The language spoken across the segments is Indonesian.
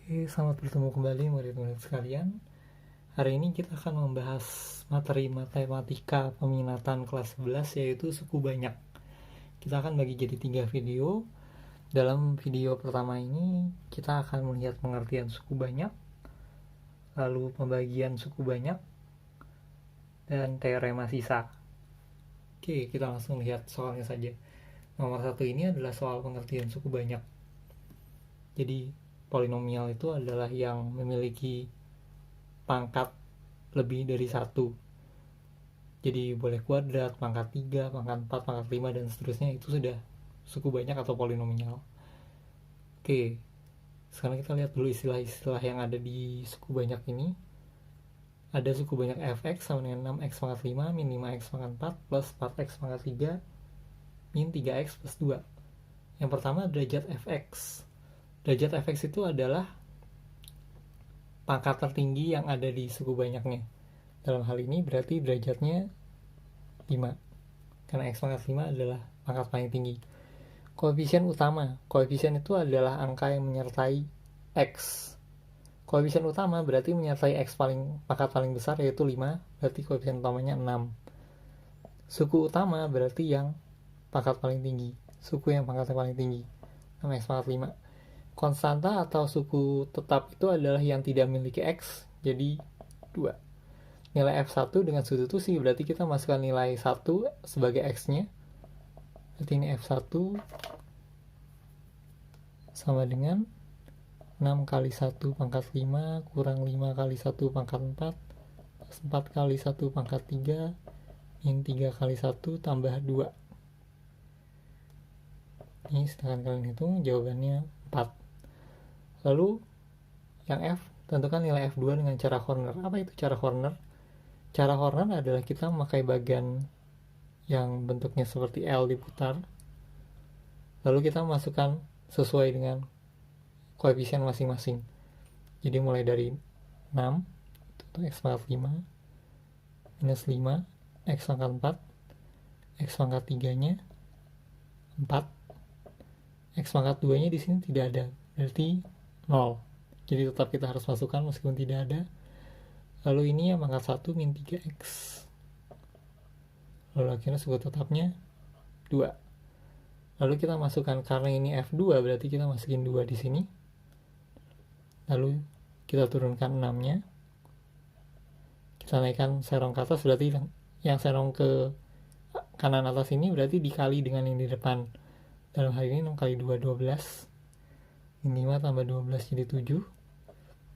Oke, selamat bertemu kembali murid-murid sekalian. Hari ini kita akan membahas materi matematika peminatan kelas 11 yaitu suku banyak. Kita akan bagi jadi 3 video. Dalam video pertama ini kita akan melihat pengertian suku banyak, lalu pembagian suku banyak, dan teorema sisa. Oke, kita langsung lihat soalnya saja. Nomor 1 ini adalah soal pengertian suku banyak. Jadi polinomial itu adalah yang memiliki pangkat lebih dari 1. Jadi boleh kuadrat, pangkat 3, pangkat 4, pangkat 5, dan seterusnya. Itu sudah suku banyak atau polinomial. Oke, sekarang kita lihat dulu istilah-istilah yang ada di suku banyak ini. Ada suku banyak fx sama dengan 6x pangkat 5 min 5x pangkat 4 plus 4x pangkat 3 min 3x plus 2. Yang pertama derajat fx. Derajat fx itu adalah pangkat tertinggi yang ada di suku banyaknya. Dalam hal ini berarti derajatnya 5, karena x pangkat 5 adalah pangkat paling tinggi. Koefisien utama. Koefisien itu adalah angka yang menyertai x. Koefisien utama berarti menyertai x pangkat paling besar yaitu 5, berarti koefisien utamanya 6. Suku utama berarti yang pangkat paling tinggi. Suku yang pangkatnya paling tinggi, 6x pangkat 5. Konstanta atau suku tetap itu adalah yang tidak memiliki x, jadi 2. Nilai f1 dengan substitusi berarti kita masukkan nilai 1 sebagai x-nya. Berarti ini f1 sama dengan 6 kali 1 pangkat 5 kurang 5 kali 1 pangkat 4 plus 4 kali 1 pangkat 3 min 3 kali 1 tambah 2. Ini silahkan kalian hitung, jawabannya 4. Lalu yang F, tentukan nilai F2 dengan cara corner. Apa itu cara corner? Cara corner adalah kita memakai bagian yang bentuknya seperti L diputar, lalu kita masukkan sesuai dengan koefisien masing-masing. Jadi mulai dari 6 itu x pangkat 5 minus 5 x pangkat 4 x pangkat 3 nya 4, x pangkat 2 nya di sini tidak ada, berarti 0. Jadi tetap kita harus masukkan meskipun tidak ada. Lalu ini yang pangkat 1 min 3x. Lalu akhirnya suku tetapnya 2. Lalu kita masukkan, karena ini F2 berarti kita masukin 2 di sini. Lalu kita turunkan 6-nya. Kita naikkan serong ke atas, berarti yang serong ke kanan atas ini berarti dikali dengan yang di depan. Dalam hal ini 6 kali 2 12. 5 tambah 12 jadi 7.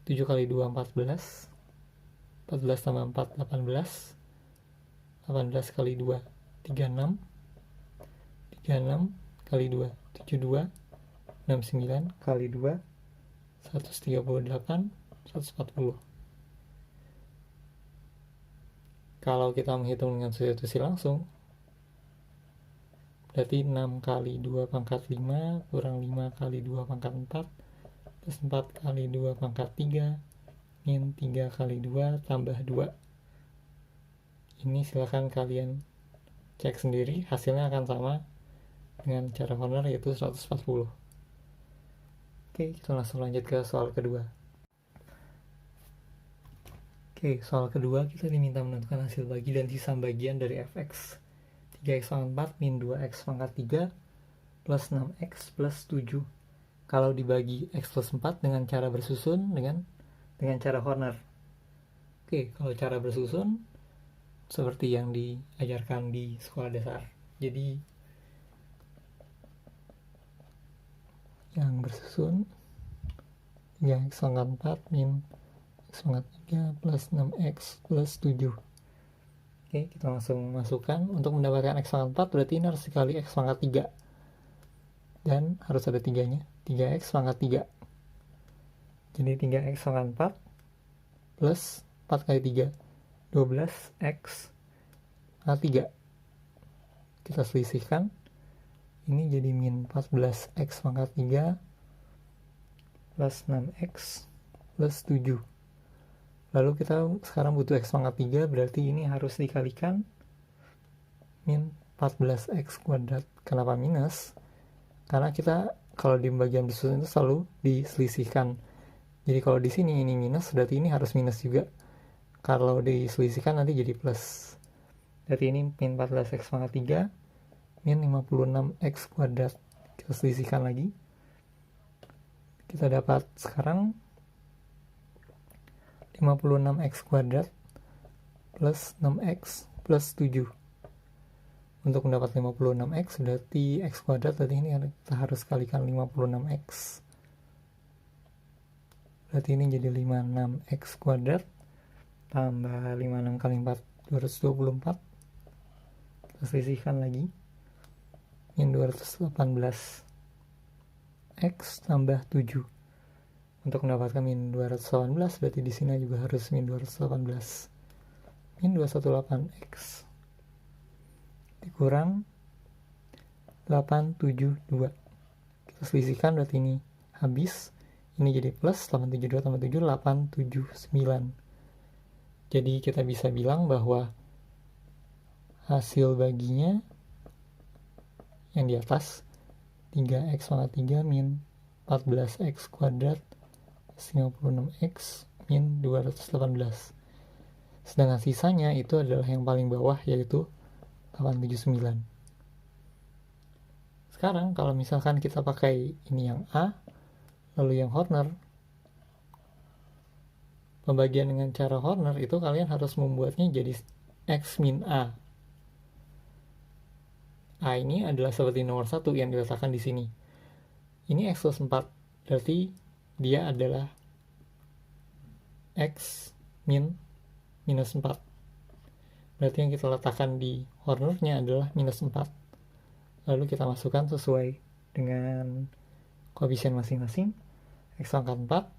7 kali 2 14. 14 tambah 4 18. 18 kali 2 36. 36 kali 2 72. 69 kali 2 138. 140. Kalau kita menghitung dengan substitusi langsung, berarti 6 kali 2 pangkat 5 kurang 5 kali 2 pangkat 4 plus 4 kali 2 pangkat 3 min 3 kali 2 tambah 2. Ini silahkan kalian cek sendiri, hasilnya akan sama dengan cara corner yaitu 140. Oke, kita langsung lanjut ke soal kedua. Oke, soal kedua kita diminta menentukan hasil bagi dan sisa bagian dari fx. 3x pangkat 4 min 2x pangkat 3 plus 6x plus 7. Kalau dibagi x plus 4 dengan cara bersusun dengan cara corner. Oke, kalau cara bersusun seperti yang diajarkan di sekolah dasar. Jadi yang bersusun 3x pangkat 4 min x pangkat 3 plus 6x plus 7. Oke, kita langsung masukkan. Untuk mendapatkan x pangkat 4 berarti ini harus dikali x pangkat 3. Dan harus ada 3-nya. 3x pangkat 3. Jadi 3x pangkat 4 plus 4 kali 3. 12x pangkat 3. Kita selisihkan. Ini jadi min 14x pangkat 3 plus 6x plus 7. Lalu kita sekarang butuh x pangkat 3, berarti ini harus dikalikan min 14x kuadrat. Kenapa minus? Karena kita kalau di bagian bersusun itu selalu diselisihkan. Jadi kalau di sini ini minus, berarti ini harus minus juga. Kalau diselisihkan nanti jadi plus. Berarti ini min 14x pangkat 3 min 56x kuadrat. Kita selisihkan lagi. Kita dapat sekarang 56x kuadrat plus 6x plus 7. Untuk mendapat 56x berarti x kuadrat, berarti ini kita harus kalikan 56x. Berarti ini jadi 56x kuadrat tambah 56 kali 4 224. Kita selisihkan lagi. Min 218 x tambah 7. Untuk mendapatkan min 218 berarti di sini juga harus min 218. Min 218x dikurang 872. Kita selisihkan berarti ini habis. Ini jadi plus 872 tambah 7 879. Jadi kita bisa bilang bahwa hasil baginya yang di atas 3x pangkat 3 min 14x kuadrat 56x min 218. Sedangkan sisanya itu adalah yang paling bawah, yaitu 879. Sekarang kalau misalkan kita pakai ini yang A, lalu yang Horner, pembagian dengan cara Horner itu kalian harus membuatnya jadi x min A. A ini adalah seperti nomor 1 yang diletakkan di sini. Ini x plus 4, berarti dia adalah x min minus 4. Berarti yang kita letakkan di Hornernya adalah minus 4. Lalu kita masukkan sesuai dengan koefisien masing-masing. X pangkat 4,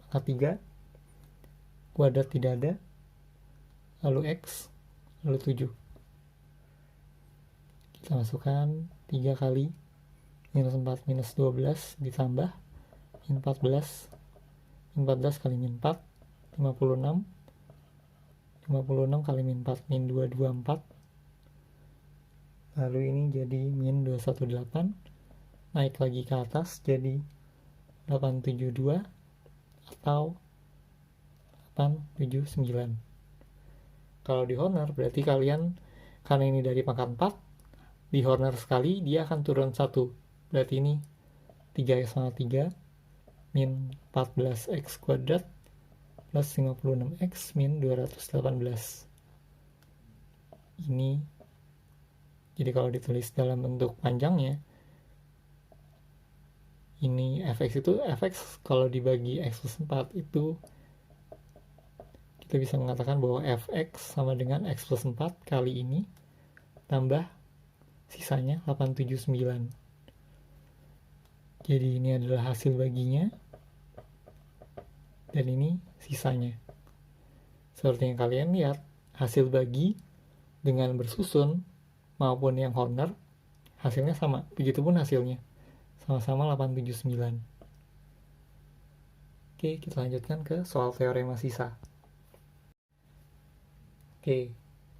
pangkat 3, kuadrat tidak ada, lalu X, lalu 7. Kita masukkan 3 kali minus 4 minus 12 ditambah min 14. Min 14 kali min 4, 56. 56 kali min 4, min 224. Lalu ini jadi min 218. Naik lagi ke atas jadi 872 atau 879. Kalau di Horner berarti kalian, karena ini dari pangkat 4, di Horner sekali dia akan turun 1. Berarti ini 3x pangkat 3 min 14x kuadrat plus 56x min 218. Ini jadi kalau ditulis dalam bentuk panjangnya, ini fx itu, fx kalau dibagi x plus 4 itu kita bisa mengatakan bahwa fx sama dengan x plus 4 kali ini tambah sisanya 879. Jadi ini adalah hasil baginya dan ini sisanya. Seperti yang kalian lihat, hasil bagi dengan bersusun maupun yang Horner hasilnya sama. Begitupun hasilnya, sama-sama 879. Oke, kita lanjutkan ke soal teorema sisa. Oke,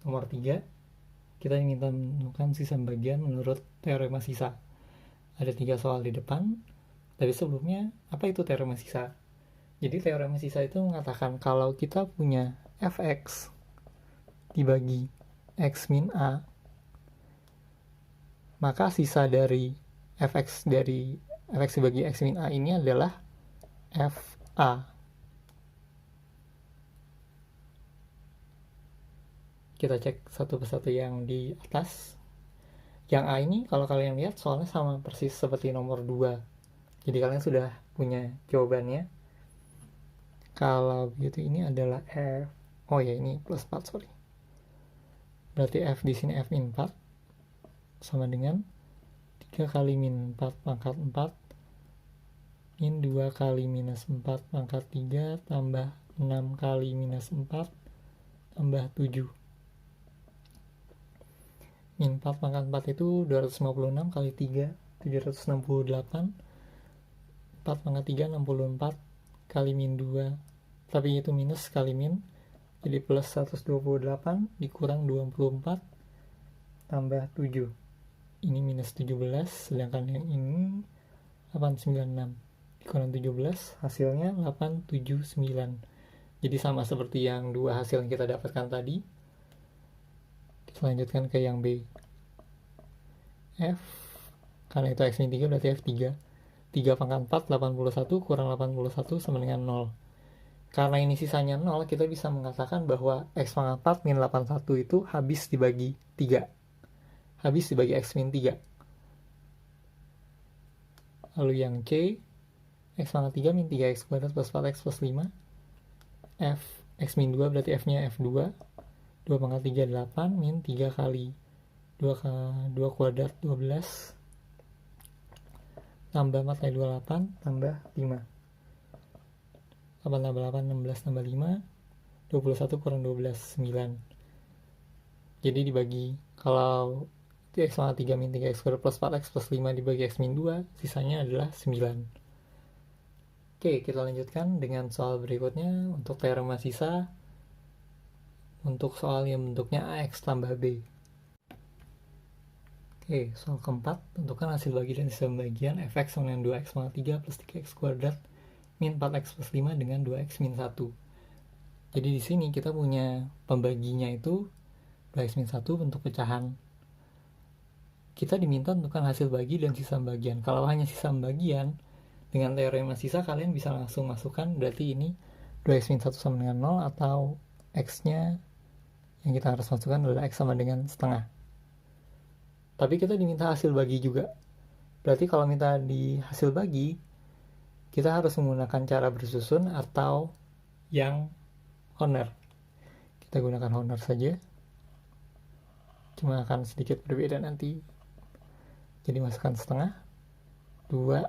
nomor 3, kita minta menemukan sisa bagian menurut teorema sisa. Ada 3 soal di depan, tapi sebelumnya apa itu teorema sisa? Jadi teorema sisa itu mengatakan kalau kita punya fx dibagi x min a, maka sisa dari fx dibagi x min a ini adalah fa. Kita cek satu persatu yang di atas. Yang a ini kalau kalian lihat soalnya sama persis seperti nomor 2. Jadi kalian sudah punya jawabannya. Kalau begitu ini adalah f. Oh ya, ini plus 4, sorry. Berarti f di sini f min 4 sama dengan 3 kali min 4 pangkat 4 min 2 kali minus 4 pangkat 3 tambah 6 kali minus 4 tambah 7. Min 4 pangkat 4 itu 256 kali 3 768. 4 pangkat 3 64 kali min 2, tapi itu minus kali min, jadi plus 128 dikurang 24 tambah 7. Ini minus 17, sedangkan yang ini 896. dikurang 17, hasilnya 879. Jadi sama seperti yang dua hasil yang kita dapatkan tadi. Kita lanjutkan ke yang B. F, karena itu X min 3 berarti F3. 3 pangkat 4, 81 kurang 81 sama dengan 0. Karena ini sisanya 0, kita bisa mengatakan bahwa X pangkat 4 min 81 itu habis dibagi 3. Habis dibagi X min 3. Lalu yang C, X pangkat 3 min 3X kuadrat plus 4X plus 5. F, X min 2 berarti F-nya F2. 2 pangkat 3, 8 min 3 kali 2 kuadrat 12 tambah 4 kali 28 tambah 5. 8 tambah 8, 16 tambah 5, 21 kurang 12, 9. Jadi dibagi, kalau X pangkat 3 min 3X kuadrat plus 4X plus 5 dibagi X min 2, sisanya adalah 9. Oke, kita lanjutkan dengan soal berikutnya untuk teorema sisa. Untuk soal yang bentuknya AX tambah B. Oke, soal keempat, tentukan hasil bagi dan sisa pembagian fx sama dengan 2x pangkat 3 plus 3x kuadrat min 4x plus 5 dengan 2x min 1. Jadi di sini kita punya pembaginya itu 2x min 1 bentuk pecahan. Kita diminta tentukan hasil bagi dan sisa pembagian. Kalau hanya sisa pembagian, dengan teorema sisa kalian bisa langsung masukkan berarti ini 2x min 1 sama dengan 0 atau x-nya yang kita harus masukkan adalah x sama dengan setengah. Tapi kita diminta hasil bagi juga. Berarti kalau minta di hasil bagi, kita harus menggunakan cara bersusun atau yang honor. Kita gunakan honor saja. Cuma akan sedikit berbeda nanti. Jadi masukkan setengah. 2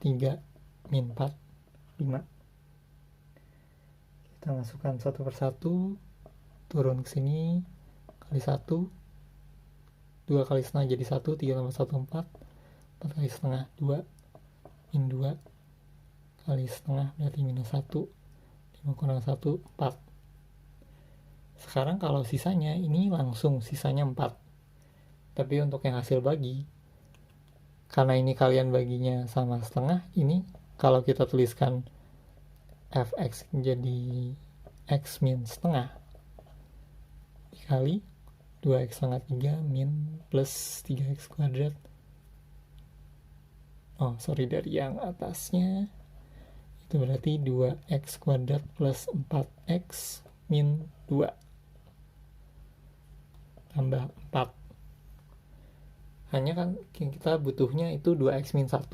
3 min 4 5. Kita masukkan satu persatu, turun ke sini, kali 1, 2 kali setengah jadi 1, 3 tambah 1 4, 4 kali setengah 2, min 2 kali setengah berarti minus 1, 5 kurang 1 4. Sekarang kalau sisanya ini langsung sisanya 4. Tapi untuk yang hasil bagi, karena ini kalian baginya sama setengah, ini kalau kita tuliskan fx jadi x min setengah dikali 2x pangkat 3 min plus 3x kuadrat. Dari yang atasnya itu berarti 2x kuadrat plus 4x min 2 tambah 4. Hanya kan kita butuhnya itu 2x min 1.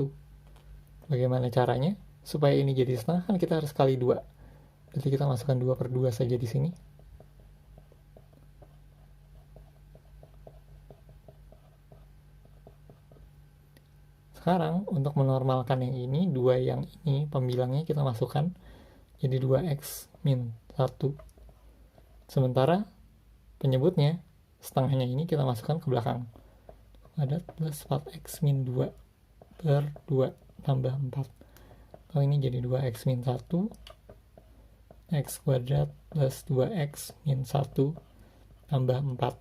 Bagaimana caranya? Supaya ini jadi setengah kan kita harus kali 2. Berarti kita masukkan 2 per 2 saja di sini. Sekarang untuk menormalkan yang ini, 2 yang ini pembilangnya kita masukkan jadi 2x min 1. Sementara penyebutnya setengahnya ini kita masukkan ke belakang. Kuadrat plus 4x min 2 per 2 tambah 4. Kalau ini jadi 2x min 1 x kuadrat plus 2x min 1 tambah 4.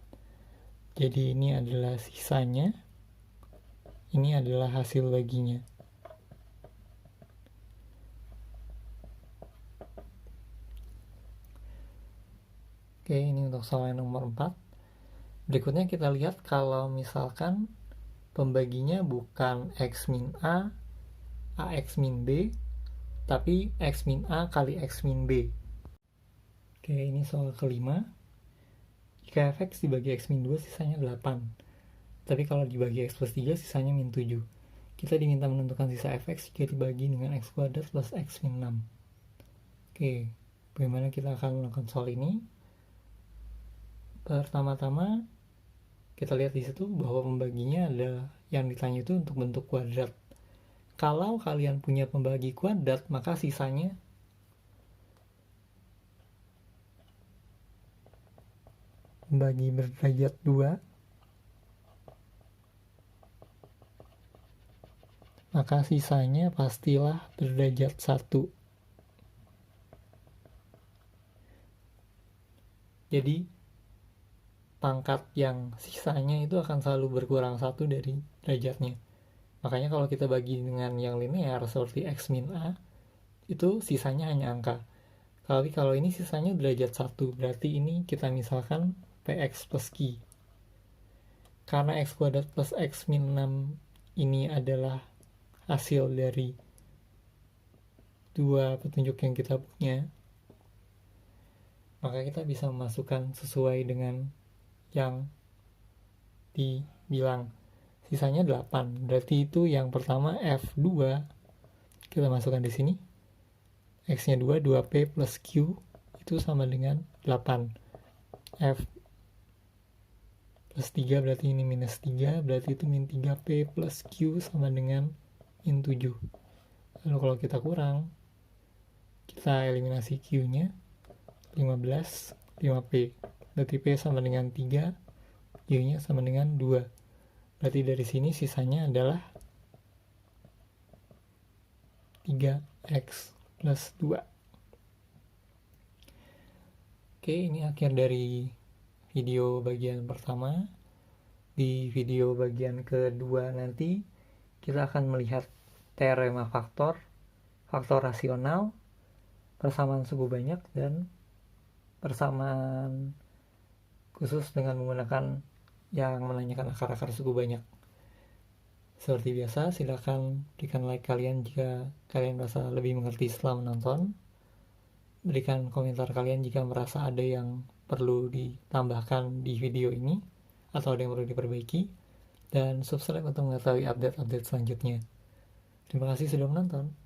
Jadi ini adalah sisanya, ini adalah hasil baginya. Oke, ini untuk soal yang nomor 4. Berikutnya kita lihat kalau misalkan pembaginya bukan x min a, ax min b, tapi x min a kali x min b. Oke, ini soal kelima. Jika fx dibagi x min 2 sisanya 8. Tapi kalau dibagi x plus 3 sisanya min 7. Kita diminta menentukan sisa fx jika dibagi dengan x kuadrat plus x min 6. Oke, bagaimana kita akan melakukan soal ini? Pertama-tama kita lihat di situ bahwa pembaginya ada yang ditanya itu untuk bentuk kuadrat. Kalau kalian punya pembagi kuadrat, maka sisanya pembagi berderajat 2, maka sisanya pastilah berderajat 1. Jadi pangkat yang sisanya itu akan selalu berkurang 1 dari derajatnya. Makanya kalau kita bagi dengan yang linear seperti X min A, itu sisanya hanya angka. Tapi kalau ini sisanya derajat 1, berarti ini kita misalkan Px plus Q. Karena X kuadrat plus X min 6 ini adalah hasil dari dua petunjuk yang kita punya, maka kita bisa memasukkan sesuai dengan yang dibilang. Sisanya 8. Berarti itu yang pertama F2 kita masukkan di sini. X-nya 2, 2P plus Q itu sama dengan 8. F plus 3 berarti ini minus 3, berarti itu min 3P plus Q sama dengan min 7. Lalu kalau kita kurang, kita eliminasi Q-nya 15, 5P. Berarti P sama dengan 3, Q-nya sama dengan 2. Berarti dari sini sisanya adalah 3X plus 2. Oke, ini akhir dari video bagian pertama. Di video bagian kedua nanti kita akan melihat teorema faktor, faktor rasional, persamaan suku banyak, dan persamaan khusus dengan menggunakan yang menanyakan akar-akar suku banyak. Seperti biasa, silakan berikan like kalian jika kalian merasa lebih mengerti setelah menonton. Berikan komentar kalian jika merasa ada yang perlu ditambahkan di video ini atau ada yang perlu diperbaiki. Dan subscribe untuk mengetahui update-update selanjutnya. Terima kasih sudah menonton.